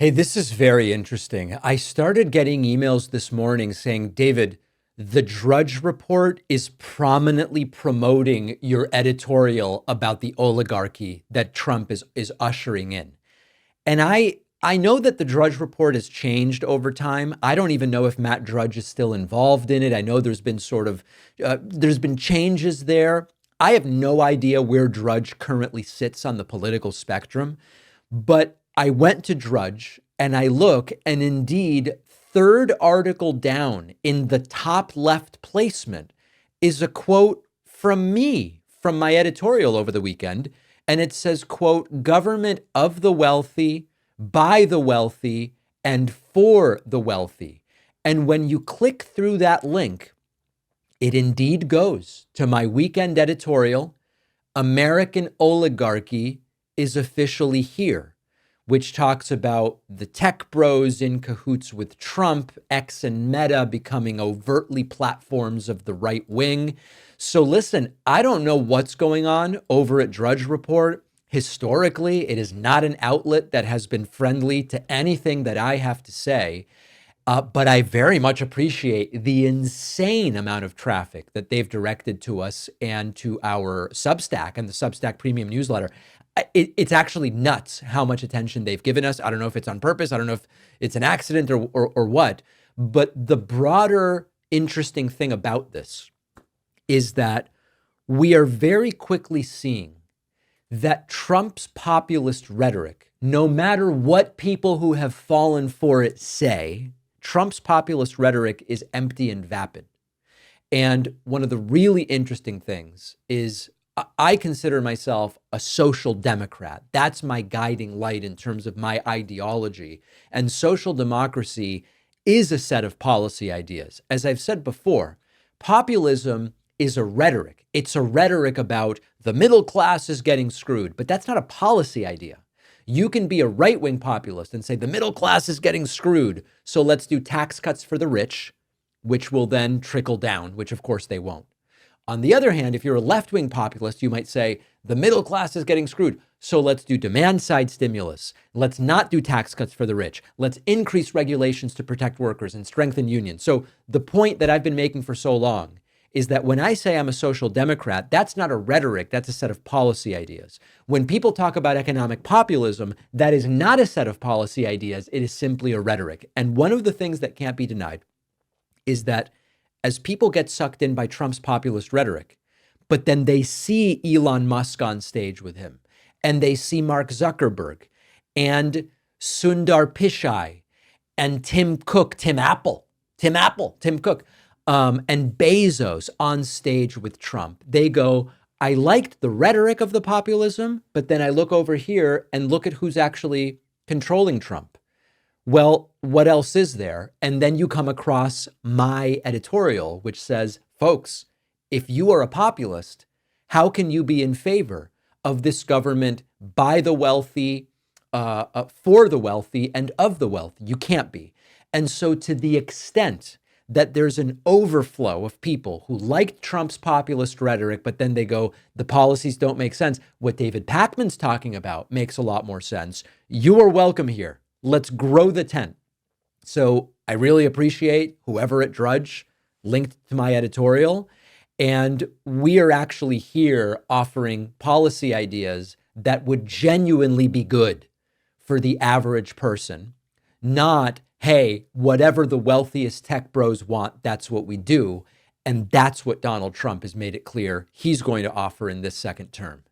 Hey, this is very interesting. I started getting emails this morning saying, David, the Drudge Report is prominently promoting your editorial about the oligarchy that Trump is ushering in. And I know that the Drudge Report has changed over time. I don't even know if Matt Drudge is still involved in it. I know there's been there's been changes there. I have no idea where Drudge currently sits on the political spectrum, but I went to Drudge and I look, and indeed, third article down in the top left placement is a quote from me from my editorial over the weekend. And it says, quote, government of the wealthy, by the wealthy, and for the wealthy. And when you click through that link, it indeed goes to my weekend editorial, American Oligarchy is Officially Here, which talks about the tech bros in cahoots with Trump, X and Meta becoming overtly platforms of the right wing. So listen, I don't know what's going on over at Drudge Report. Historically, it is not an outlet that has been friendly to anything that I have to say. But I very much appreciate the insane amount of traffic that they've directed to us and to our Substack and the Substack Premium newsletter. It's actually nuts how much attention they've given us. I don't know if it's on purpose. I don't know if it's an accident or what. But the broader interesting thing about this is that we are very quickly seeing that Trump's populist rhetoric, no matter what people who have fallen for it say, Trump's populist rhetoric is empty and vapid. And one of the really interesting things is I consider myself a social democrat. That's my guiding light in terms of my ideology. And social democracy is a set of policy ideas. As I've said before, populism is a rhetoric. It's a rhetoric about the middle class is getting screwed, but that's not a policy idea. You can be a right-wing populist and say the middle class is getting screwed, so let's do tax cuts for the rich, which will then trickle down, which of course they won't. On the other hand, if you're a left-wing populist, you might say the middle class is getting screwed, so let's do demand-side stimulus. Let's not do tax cuts for the rich. Let's increase regulations to protect workers and strengthen unions. So the point that I've been making for so long is that when I say I'm a social democrat, that's not a rhetoric, that's a set of policy ideas. When people talk about economic populism, that is not a set of policy ideas, it is simply a rhetoric. And one of the things that can't be denied is that as people get sucked in by Trump's populist rhetoric, but then they see Elon Musk on stage with him, and they see Mark Zuckerberg, and Sundar Pichai, and Tim Cook, Tim Cook, and Bezos on stage with Trump. They go, I liked the rhetoric of the populism, but then I look over here and look at who's actually controlling Trump. Well, what else is there? And then you come across my editorial, which says, folks, if you are a populist, how can you be in favor of this government by the wealthy, for the wealthy, and of the wealthy? You can't be. And so to the extent that there's an overflow of people who liked Trump's populist rhetoric, but then they go, the policies don't make sense. What David Pakman's talking about makes a lot more sense. You are welcome here. Let's grow the tent. So I really appreciate whoever at Drudge linked to my editorial. And we are actually here offering policy ideas that would genuinely be good for the average person, not, hey, whatever the wealthiest tech bros want, that's what we do. And that's what Donald Trump has made it clear he's going to offer in this second term.